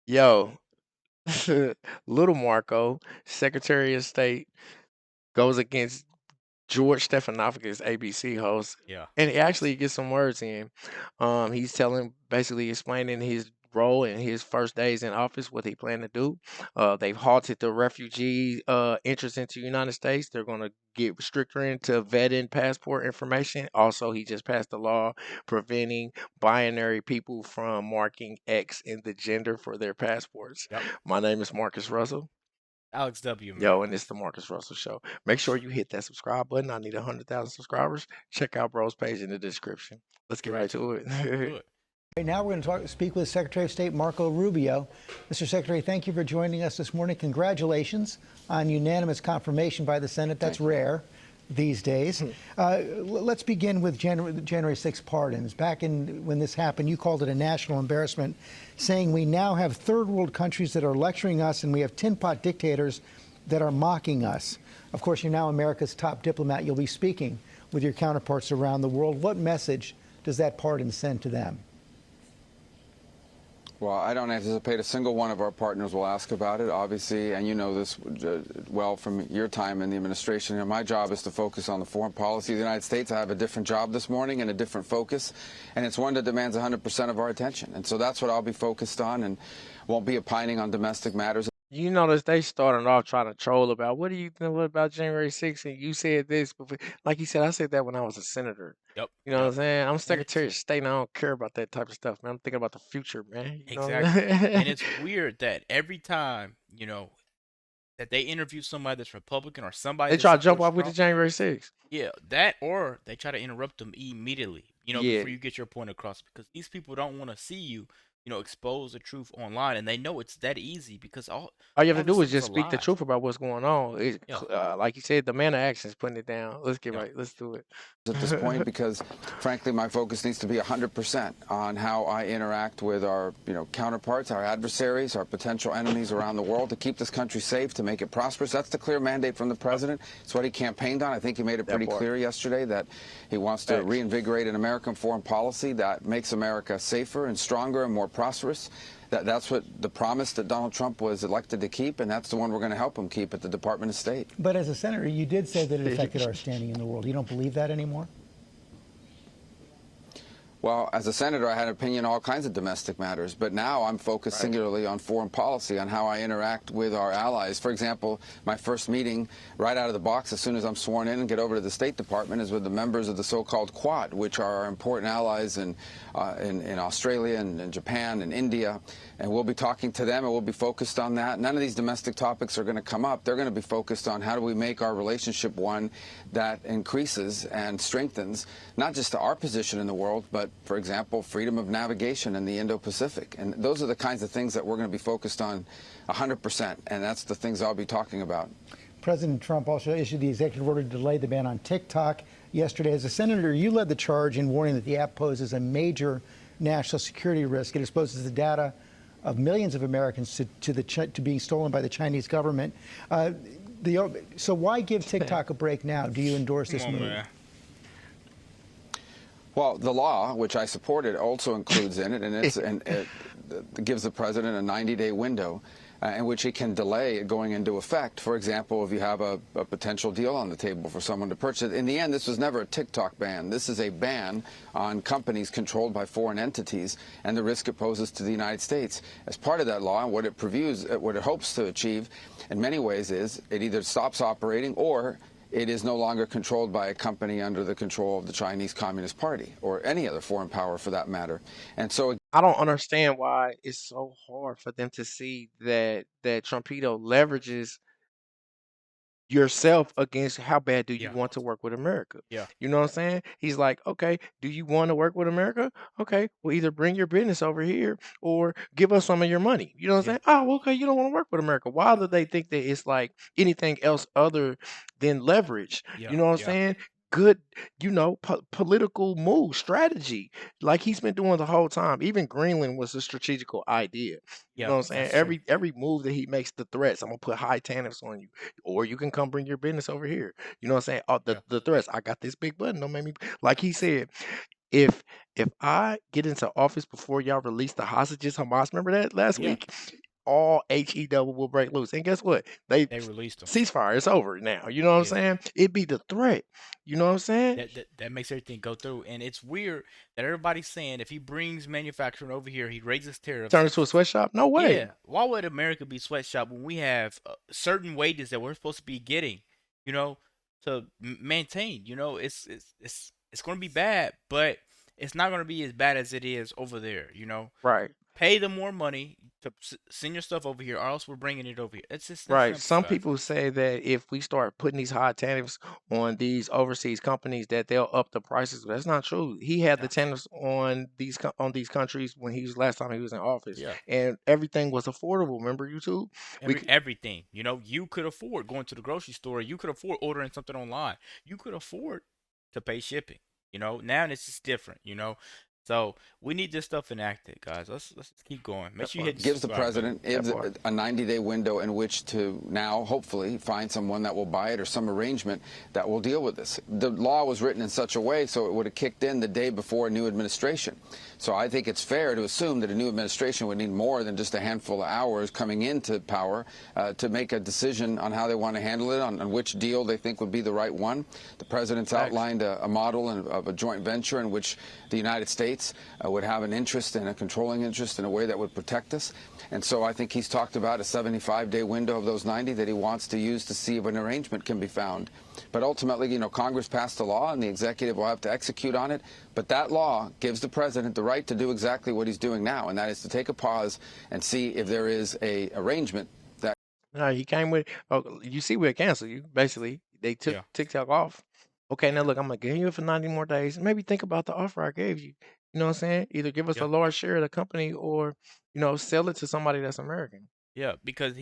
Yo, little Marco, Secretary of State, goes against George Stephanopoulos, ABC host, Yeah. and he actually gets some words in. He's telling, basically explaining his role in his first days in office, what he planned to do. They've halted the refugee entrance into the United States. They're going to get stricter into vetting passport information. Also, he just passed a law preventing binary people from marking X in the gender for their passports. Yep. My name is Marcus Russell. Alex W, man. Yo, and it's the Marcus Russell Show. Make sure you hit that subscribe button. I need 100,000 subscribers. Check out Bro's page in the description. Let's get Right right to it. to Let's it. do it. Right now, we're going to speak with Secretary of State Marco Rubio. Mr. Secretary, thank you for joining us this morning. Congratulations on unanimous confirmation by the Senate. That's rare these days. Let's begin with January 6 pardons. Back in when this happened, you called it a national embarrassment, saying we now have third world countries that are lecturing us and we have tin pot dictators that are mocking us. Of course, you're now America's top diplomat. You'll be speaking with your counterparts around the world. What message does that pardon send to them? Well, I don't anticipate a single one of our partners will ask about it, obviously, and you know this well from your time in the administration. My job is to focus on the foreign policy of the United States. I have a different job this morning and a different focus, and it's one that demands 100% of our attention. And so that's what I'll be focused on, and won't be opining on domestic matters. You notice they started off trying to troll about what do you think about January 6th? And you said this, but like you said, I said that when I was a senator. Yep. You know what Yep. I'm saying? I'm And it's Secretary of State and I don't care about that type of stuff, man. I'm thinking about the future, man. You know what I'm exactly. And saying? it's weird that every time, that they interview somebody that's Republican or somebody They that try to jump supports off with the Trump, January 6th. yeah, that or they try to interrupt them immediately, Yeah. before you get your point across because these people don't want to see you, expose the truth online and they know it's that easy because All you have all to this do is stuff is a just speak the lie. truth about what's going on. Yeah. Like you said, the man of action is putting it down. Let's get Yeah. right. Let's do it. At this point, because frankly my focus needs to be 100% on how I interact with our counterparts, our adversaries, our potential enemies around the world to keep this country safe, to make it prosperous. That's the clear mandate from the Yep. president. It's what he campaigned on. I think he made it That pretty part. clear yesterday that he wants to Thanks. reinvigorate an American foreign policy that makes America safer and stronger and more prosperous. That's what the promise that Donald Trump was elected to keep, and that's the one we're going to help him keep at the Department of State. But as a senator, you did say that it affected our standing in the world. You don't believe that anymore? Well, as a senator, I had an opinion on all kinds of domestic matters, but now I'm focused Right. singularly on foreign policy, on how I interact with our allies. For example, my first meeting right out of the box as soon as I'm sworn in and get over to the State Department is with the members of the so-called Quad, which are our important allies in Australia and Japan and India. And we'll be talking to them and we'll be focused on that. None of these domestic topics are going to come up. They're going to be focused on how do we make our relationship one that increases and strengthens not just our position in the world, but, for example, freedom of navigation in the Indo-Pacific. And those are the kinds of things that we're going to be focused on 100%. And that's the things I'll be talking about. President Trump also issued the executive order to delay the ban on TikTok yesterday. As a senator, you led the charge in warning that the app poses a major national security risk. It exposes the data of millions of Americans to being stolen by the Chinese government. So why give TikTok a break now? Do you endorse this Come on, move? man. Well, the law, which I supported, also includes in it, and it gives the president a 90-day window in which he can delay it going into effect. For example, if you have a potential deal on the table for someone to purchase. In the end, this was never a TikTok ban. This is a ban on companies controlled by foreign entities and the risk it poses to the United States. As part of that law, and what it hopes to achieve in many ways is it either stops operating or it is no longer controlled by a company under the control of the Chinese Communist Party or any other foreign power for that matter. And so I don't understand why it's so hard for them to see that Trumpito leverages yourself against how bad do you Yeah. want to work with America. Yeah. You know what I'm saying? He's like, okay, do you want to work with America? Okay, well, either bring your business over here or give us some of your money. You know what I'm Yeah. saying? Oh, well, okay, you don't want to work with America. Why do they think that it's like anything else other than leverage? Yeah. You know what I'm Yeah. saying? Good, political move, strategy, like he's been doing the whole time. Even Greenland was a strategical idea. You know Yeah. what I'm saying? That's true. Every move that he makes, the threats. I'm gonna put high tariffs on you, or you can come bring your business over here. You know what I'm saying? Oh, Yeah. the threats. I got this big button. Don't make me like he said. if I get into office before y'all release the hostages, Hamas, remember that last Yeah, week? All HE double will break loose. And guess what? They they released them. ceasefire. It's over now. You know what I'm Yeah, saying? It be the threat. You know what I'm saying? that makes everything go through, and it's weird that everybody's saying if he brings manufacturing over here, he raises Turn tariffs. into a sweatshop? No way. Yeah, why would America be sweatshop when we have certain wages that we're supposed to be getting, you know, to maintain? You know, it's going to be bad, but it's not going to be as bad as it is over there. You know, Right. pay them more money to send your stuff over here, or else we're bringing it over here. It's just that Right. simple, Some guys. people say that if we start putting these high tariffs on these overseas companies, that they'll up the prices. But that's not true. He had the Yeah, tariffs on these countries when he was last time he was in office, yeah. and everything was affordable. Remember, YouTube? We could, Everything. You know, you could afford going to the grocery store. You could afford ordering something online. You could afford to pay shipping. You know, now it's just different. You know, so we need this stuff enacted, guys. Let's just keep going. Make that sure you part. hit Gives the subscribe button. president That part. a 90-day window in which to now hopefully find someone that will buy it or some arrangement that will deal with this. The law was written in such a way so it would have kicked in the day before a new administration. So I think it's fair to assume that a new administration would need more than just a handful of hours coming into power to make a decision on how they want to handle it, on which deal they think would be the right one. The president's Facts. outlined a model of a joint venture in which the United States would have an interest and a controlling interest in a way that would protect us. And so I think he's talked about a 75-day window of those 90 that he wants to use to see if an arrangement can be found. But ultimately, you know, Congress passed a law and the executive will have to execute on it. But that law gives the president the right to do exactly what he's doing now, and that is to take a pause and see if there is a arrangement that. No, he came with. Oh, you see, we'll cancel you. Basically, they took Yeah, TikTok off. Okay, now look, I'm gonna give you it for 90 more days. Maybe think about the offer I gave you. You know what I'm saying? Either give us a yeah, large share of the company, or sell it to somebody that's American. yeah. Because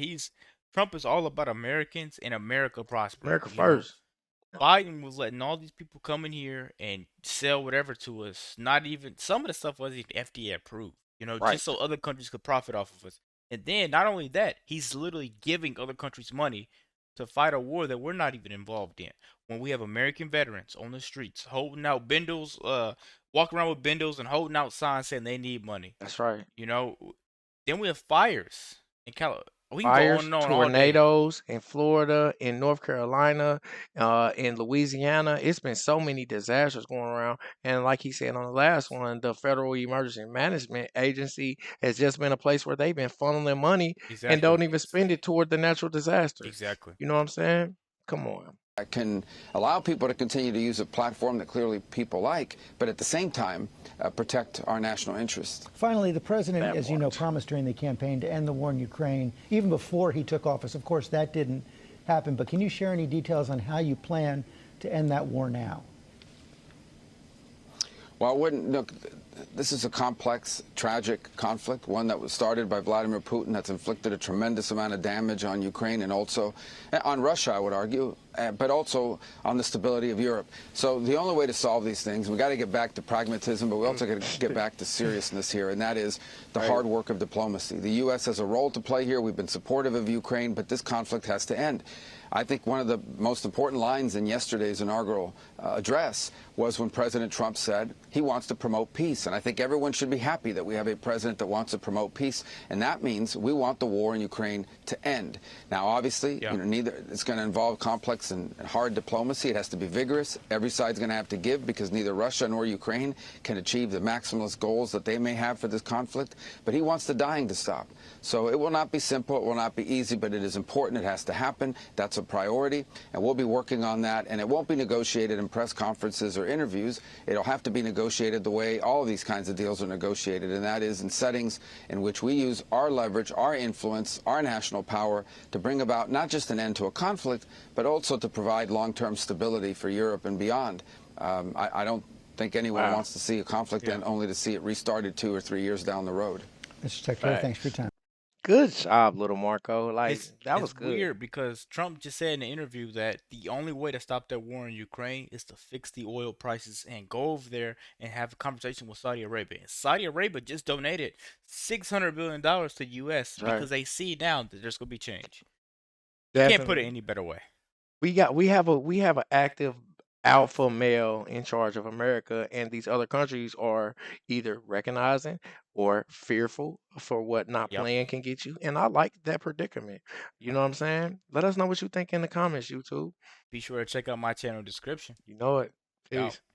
Trump is all about Americans and America prospering. America You know, first. Biden was letting all these people come in here and sell whatever to us. Not even some of the stuff wasn't even FDA approved. You know, Right. just so other countries could profit off of us. And then not only that, he's literally giving other countries money to fight a war that we're not even involved in. When we have American veterans on the streets holding out bindles, walking around with bindles and holding out signs saying they need money. That's right. You know, then we have fires in California. We can go on Fires, and on all day. tornadoes in Florida, in North Carolina, in Louisiana. It's been so many disasters going around. And like he said on the last one, the Federal Emergency Management Agency has just been a place where they've been funneling money and Exactly. don't even spend it toward the natural disasters. Exactly. You know what I'm saying? Come on. Can allow people to continue to use a platform that clearly people like, but at the same time protect our national interests. Finally, the president, That as you know, part. promised during the campaign to end the war in Ukraine, even before he took office. Of course, that didn't happen. But can you share any details on how you plan to end that war now? Well, I wouldn't look. This is a complex, tragic conflict, one that was started by Vladimir Putin that's inflicted a tremendous amount of damage on Ukraine and also on Russia, I would argue, but also on the stability of Europe. So the only way to solve these things, we got to get back to pragmatism, but we also got to get back to seriousness here, and that is the hard work of diplomacy. The U.S. has a role to play here. We've been supportive of Ukraine, but this conflict has to end. I think one of the most important lines in yesterday's inaugural address was when President Trump said he wants to promote peace. And I think everyone should be happy that we have a president that wants to promote peace. And that means we want the war in Ukraine to end. Now, obviously, neither it's going to involve complex and hard diplomacy. It has to be vigorous. Every side's going to have to give because neither Russia nor Ukraine can achieve the maximalist goals that they may have for this conflict. But he wants the dying to stop. So it will not be simple. It will not be easy, but it is important. It has to happen. That's a priority. And we'll be working on that. And it won't be negotiated in press conferences or interviews. It'll have to be negotiated the way all of these kinds of deals are negotiated, and that is in settings in which we use our leverage, our influence, our national power to bring about not just an end to a conflict, but also to provide long-term stability for Europe and beyond. I don't think anyone wants to see a conflict end only to see it restarted 2 or 3 years down the road. Mr. Secretary, thanks for your time. Good job, little Marco. Like that was It's good. weird because Trump just said in the interview that the only way to stop that war in Ukraine is to fix the oil prices and go over there and have a conversation with Saudi Arabia. And Saudi Arabia just donated $600 billion to U.S. That's right. because they see now that there's gonna be change. You can't put it Definitely. any better way. We have an active alpha male in charge of America, and these other countries are either recognizing or fearful for what not Yep. playing can get you. And I like that predicament. You know what I'm saying? Let us know what you think in the comments, YouTube. Be sure to check out my channel description. You know it. Ciao. Peace.